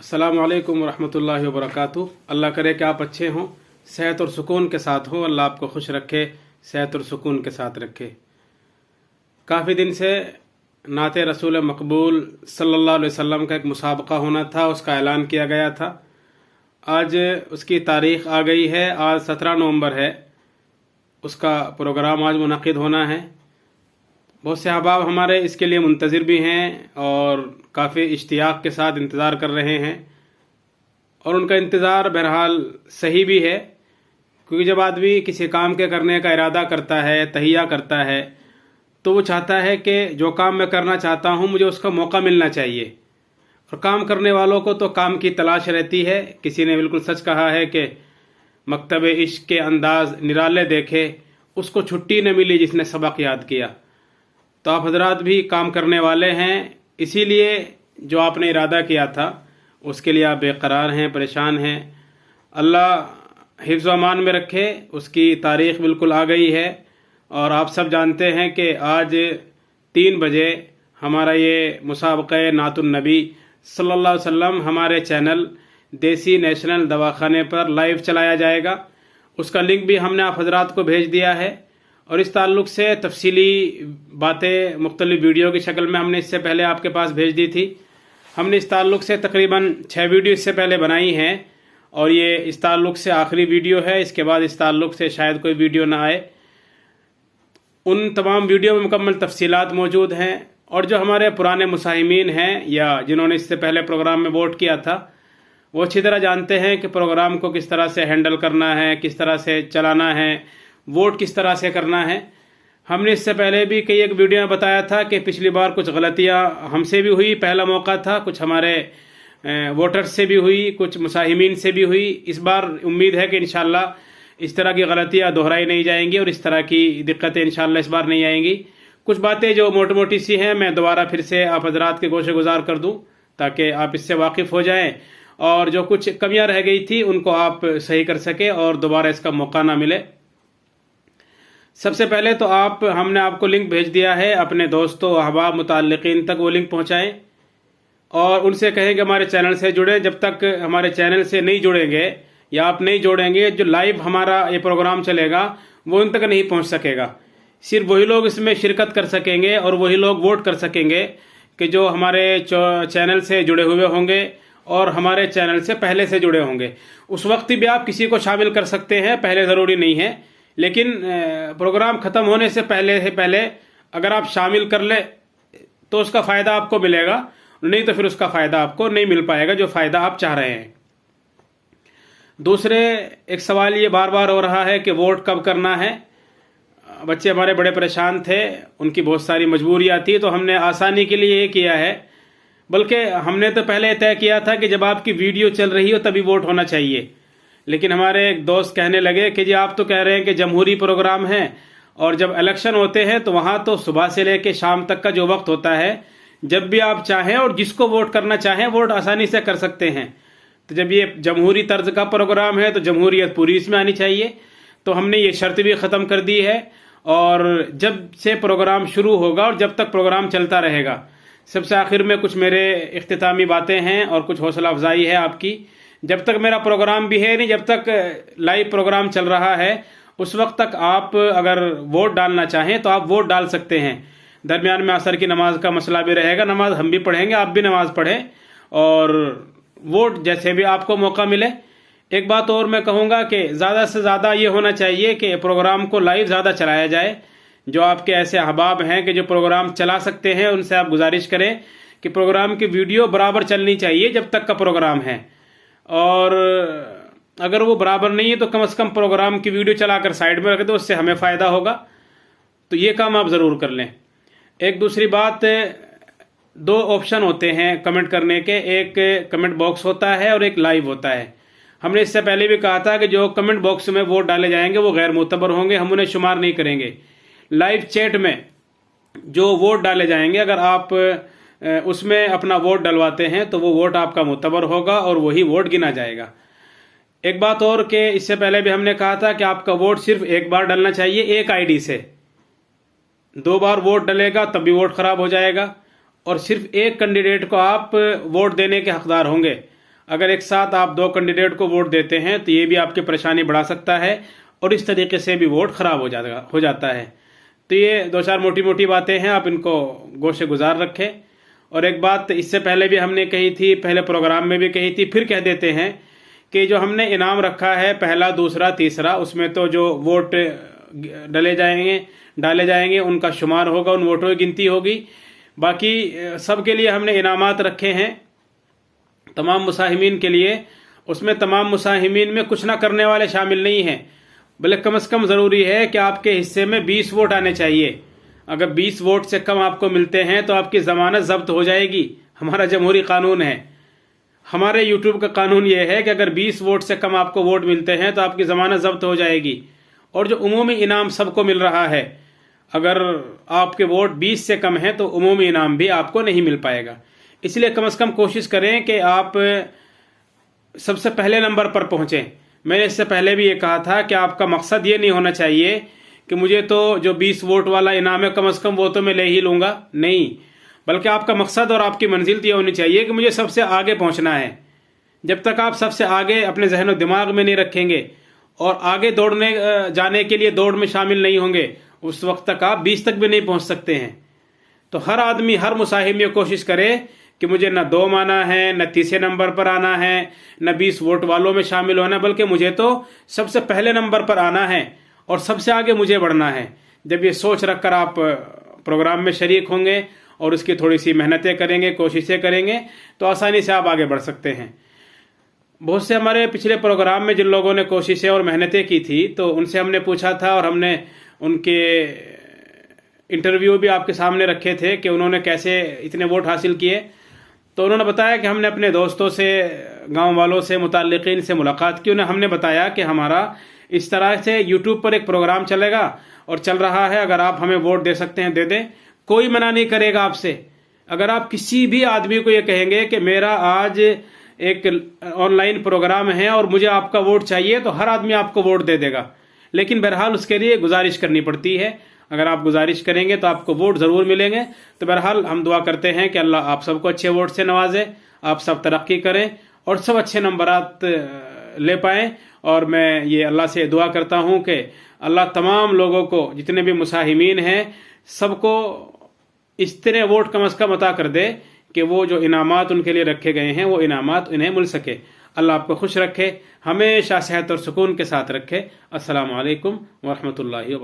अस्सलाम वालेकुम वरहमतुल्लाहि वबरकातुहू। अल्लाह करे कि आप अच्छे हों, सेहत और सुकून के साथ हों। अल्लाह आपको खुश रखे, सेहत और सुकून के साथ रखे। काफ़ी दिन से नात रसूल मकबूल सल्लल्लाहु अलैहि वसल्लम का एक मुसाबका होना था, उसका ऐलान किया गया था। आज उसकी तारीख़ आ गई है, आज 17 नवंबर है। उसका प्रोग्राम आज मुनक़िद होना है। बहुत से अहबाब हमारे इसके लिए मुंतज़िर भी हैं और काफ़ी इश्तियाक़ के साथ इंतज़ार कर रहे हैं, और उनका इंतज़ार बहरहाल सही भी है, क्योंकि जब आदमी किसी काम के करने का इरादा करता है, तहिया करता है, तो वो चाहता है कि जो काम मैं करना चाहता हूँ मुझे उसका मौका मिलना चाहिए। और काम करने वालों को तो काम की तलाश रहती है। किसी ने बिल्कुल सच कहा है कि मकतब इश्क के अंदाज निराले देखे, उसको छुट्टी न मिली जिसने सबक याद किया। तो आप हजरात भी काम करने वाले हैं, इसीलिए जो आपने इरादा किया था उसके लिए आप बेकरार हैं, परेशान हैं। अल्लाह हिफ्ज़ व अमान में रखे। उसकी तारीख़ बिल्कुल आ गई है, और आप सब जानते हैं कि आज 3 बजे हमारा ये मुसाबक़ा नातुन नबी सल्लल्लाहु अलैहि वसल्लम हमारे चैनल देसी नेशनल दवाखाने पर लाइव चलाया जाएगा। उसका लिंक भी हमने आप हजरात को भेज दिया है, और इस ताल्लुक़ से तफसीली बातें मुख्तलिफ वीडियो की शक्ल में हमने इससे पहले आपके पास भेज दी थी। हमने इस ताल्लुक़ से तकरीबन 6 वीडियो इससे पहले बनाई हैं, और ये इस ताल्लुक़ से आखिरी वीडियो है। इसके बाद इस ताल्लुक़ से शायद कोई वीडियो ना आए। उन तमाम वीडियो में मुकम्मल तफसीलात मौजूद हैं, और जो हमारे पुराने मुसाहिमीन हैं या जिन्होंने इससे पहले प्रोग्राम में वोट किया था, वो अच्छी तरह जानते हैं कि प्रोग्राम को किस तरह से हैंडल करना है, किस तरह से चलाना है, वोट किस तरह से करना है। हमने इससे पहले भी कई एक वीडियो में बताया था कि पिछली बार कुछ गलतियां हमसे भी हुई, पहला मौका था, कुछ हमारे वोटर्स से भी हुई, कुछ मुसाहिमीन से भी हुई। इस बार उम्मीद है कि इंशाअल्लाह इस तरह की गलतियां दोहराई नहीं जाएंगी और इस तरह की दिक्कतें इंशाअल्लाह इस बार नहीं आएंगी। कुछ बातें जो मोटी मोटी सी हैं मैं दोबारा फिर से आप हजरात के गोशे गुजार कर दूँ, ताकि आप इससे वाकिफ़ हो जाएँ, और जो कुछ कमियाँ रह गई थी उनको आप सही कर सकें और दोबारा इसका मौका ना मिले। सबसे पहले तो हमने आपको लिंक भेज दिया है, अपने दोस्तों अहबाब मुताल्लिकीन तक वो लिंक पहुंचाएं, और उनसे कहें कि हमारे चैनल से जुड़ें। जब तक हमारे चैनल से नहीं जुड़ेंगे या आप नहीं जोड़ेंगे, जो लाइव हमारा ये प्रोग्राम चलेगा वो उन तक नहीं पहुंच सकेगा। सिर्फ वही लोग इसमें शिरकत कर सकेंगे और वही लोग वोट कर सकेंगे कि जो हमारे चैनल से जुड़े हुए होंगे और हमारे चैनल से पहले से जुड़े होंगे। उस वक्त भी आप किसी को शामिल कर सकते हैं, पहले ज़रूरी नहीं है, लेकिन प्रोग्राम ख़त्म होने से पहले अगर आप शामिल कर ले तो उसका फ़ायदा आपको मिलेगा, नहीं तो फिर उसका फ़ायदा आपको नहीं मिल पाएगा जो फ़ायदा आप चाह रहे हैं। दूसरे एक सवाल ये बार बार हो रहा है कि वोट कब करना है। बच्चे हमारे बड़े परेशान थे, उनकी बहुत सारी मजबूरियाँ थी, तो हमने आसानी के लिए ये किया है, बल्कि हमने तो पहले तय किया था कि जब आपकी वीडियो चल रही हो तभी वोट होना चाहिए। लेकिन हमारे एक दोस्त कहने लगे कि जी आप तो कह रहे हैं कि जमहूरी प्रोग्राम है, और जब इलेक्शन होते हैं तो वहाँ तो सुबह से लेकर शाम तक का जो वक्त होता है, जब भी आप चाहें और जिसको वोट करना चाहें वोट आसानी से कर सकते हैं। तो जब ये जमहूरी तर्ज का प्रोग्राम है तो जमहूरियत पूरी इसमें आनी चाहिए। तो हमने ये शर्त भी ख़त्म कर दी है, और जब से प्रोग्राम शुरू होगा और जब तक प्रोग्राम चलता रहेगा। सबसे आखिर में कुछ मेरे इख्तितामी बातें हैं और कुछ हौसला अफजाई है आपकी। जब तक मेरा प्रोग्राम भी है नहीं, जब तक लाइव प्रोग्राम चल रहा है, उस वक्त तक आप अगर वोट डालना चाहें तो आप वोट डाल सकते हैं। दरमियान में असर की नमाज का मसला भी रहेगा, नमाज हम भी पढ़ेंगे, आप भी नमाज पढ़ें, और वोट जैसे भी आपको मौका मिले। एक बात और मैं कहूँगा कि ज़्यादा से ज़्यादा ये होना चाहिए कि प्रोग्राम को लाइव ज़्यादा चलाया जाए। जो आपके ऐसे अहबाब हैं कि जो प्रोग्राम चला सकते हैं, उनसे आप गुजारिश करें कि प्रोग्राम की वीडियो बराबर चलनी चाहिए जब तक का प्रोग्राम है, और अगर वो बराबर नहीं है तो कम से कम प्रोग्राम की वीडियो चलाकर साइड में रख दो, उससे हमें फ़ायदा होगा। तो ये काम आप ज़रूर कर लें। एक दूसरी बात, 2 ऑप्शन होते हैं कमेंट करने के, एक कमेंट बॉक्स होता है और एक लाइव होता है। हमने इससे पहले भी कहा था कि जो कमेंट बॉक्स में वोट डाले जाएंगे वो गैर मुतबर होंगे, हम उन्हें शुमार नहीं करेंगे। लाइव चैट में जो वोट डाले जाएंगे, अगर आप उसमें अपना वोट डलवाते हैं तो वो वोट आपका मुतबर होगा और वही वोट गिना जाएगा। एक बात और कि इससे पहले भी हमने कहा था कि आपका वोट सिर्फ एक बार डलना चाहिए एक आईडी से। 2 बार वोट डलेगा तब भी वोट खराब हो जाएगा, और सिर्फ एक कैंडिडेट को आप वोट देने के हकदार होंगे। اگر ایک ساتھ آپ 2 کینڈیڈیٹ کو ووٹ دیتے ہیں تو یہ بھی آپ کی پریشانی بڑھا سکتا ہے اور اس طریقے سے بھی ووٹ خراب ہو جاتا ہے. تو یہ 2-4 موٹی موٹی باتیں ہیں، آپ ان کو گوشے گزار رکھیں. اور ایک بات اس سے پہلے بھی ہم نے کہی تھی، پہلے پروگرام میں بھی کہی تھی، پھر کہہ دیتے ہیں کہ جو ہم نے انعام رکھا ہے پہلا، دوسرا، تیسرا، اس میں تو جو ووٹ ڈالے جائیں گے ان کا شمار ہوگا، ان ووٹوں کی گنتی ہوگی. باقی سب کے لیے ہم نے انعامات رکھے ہیں تمام مساہمین کے لیے. اس میں تمام مساہمین میں کچھ نہ کرنے والے شامل نہیں ہیں، بلکہ کم از کم ضروری ہے کہ آپ کے حصے میں 20 ووٹ آنے چاہیے. اگر 20 ووٹ سے کم آپ کو ملتے ہیں تو آپ کی ضمانت ضبط ہو جائے گی. ہمارا جمہوری قانون ہے، ہمارے یوٹیوب کا قانون یہ ہے کہ اگر 20 ووٹ سے کم آپ کو ووٹ ملتے ہیں تو آپ کی ضمانت ضبط ہو جائے گی. اور جو عمومی انعام سب کو مل رہا ہے، اگر آپ کے ووٹ 20 سے کم ہیں تو عمومی انعام بھی آپ کو نہیں مل پائے گا. اس لیے کم از کم کوشش کریں کہ آپ سب سے پہلے نمبر پر پہنچیں. میں نے اس سے پہلے بھی یہ کہا تھا کہ آپ کا مقصد یہ نہیں ہونا چاہیے کہ مجھے تو جو 20 ووٹ والا انعام ہے کم از کم وہ تو میں لے ہی لوں گا، نہیں، بلکہ آپ کا مقصد اور آپ کی منزل یہ ہونی چاہیے کہ مجھے سب سے آگے پہنچنا ہے. جب تک آپ سب سے آگے اپنے ذہن و دماغ میں نہیں رکھیں گے اور آگے جانے کے لیے دوڑ میں شامل نہیں ہوں گے، اس وقت تک آپ 20 تک بھی نہیں پہنچ سکتے ہیں. تو ہر آدمی، ہر مساہم یہ کوشش کرے کہ مجھے نہ 2 آنا ہے، نہ تیسرے نمبر پر آنا ہے، نہ 20 ووٹ والوں میں شامل ہونا، بلکہ مجھے تو سب سے پہلے نمبر پر آنا ہے اور سب سے آگے مجھے بڑھنا ہے. جب یہ سوچ رکھ کر آپ پروگرام میں شریک ہوں گے اور اس کی تھوڑی سی محنتیں کریں گے، کوششیں کریں گے، تو آسانی سے آپ آگے بڑھ سکتے ہیں. بہت سے ہمارے پچھلے پروگرام میں جن لوگوں نے کوششیں اور محنتیں کی تھی تو ان سے ہم نے پوچھا تھا اور ہم نے ان کے انٹرویو بھی آپ کے سامنے رکھے تھے کہ انہوں نے کیسے اتنے ووٹ حاصل کیے. تو انہوں نے بتایا کہ ہم نے اپنے دوستوں سے، گاؤں والوں سے، متعلقین سے ملاقات کی. انہیں ہم نے بتایا کہ ہمارا اس طرح سے یوٹیوب پر ایک پروگرام چلے گا اور چل رہا ہے، اگر آپ ہمیں ووٹ دے سکتے ہیں دے دیں، کوئی منع نہیں کرے گا آپ سے. اگر آپ کسی بھی آدمی کو یہ کہیں گے کہ میرا آج ایک آن لائن پروگرام ہے اور مجھے آپ کا ووٹ چاہیے، تو ہر آدمی آپ کو ووٹ دے دے گا. لیکن بہرحال اس کے لیے گزارش کرنی پڑتی ہے. اگر آپ گزارش کریں گے تو آپ کو ووٹ ضرور ملیں گے. تو بہرحال ہم دعا کرتے ہیں کہ اللہ آپ سب کو اچھے ووٹ سے نوازے، آپ سب ترقی کریں اور سب اچھے نمبرات لے پائیں. اور میں یہ اللہ سے دعا کرتا ہوں کہ اللہ تمام لوگوں کو، جتنے بھی مساہمین ہیں، سب کو اتنے ووٹ کم از کم عطا کر دے کہ وہ جو انعامات ان کے لیے رکھے گئے ہیں وہ انعامات انہیں مل سکے. اللہ آپ کو خوش رکھے، ہمیشہ صحت اور سکون کے ساتھ رکھے. السلام علیکم ورحمۃ اللہ وبرکاتہ.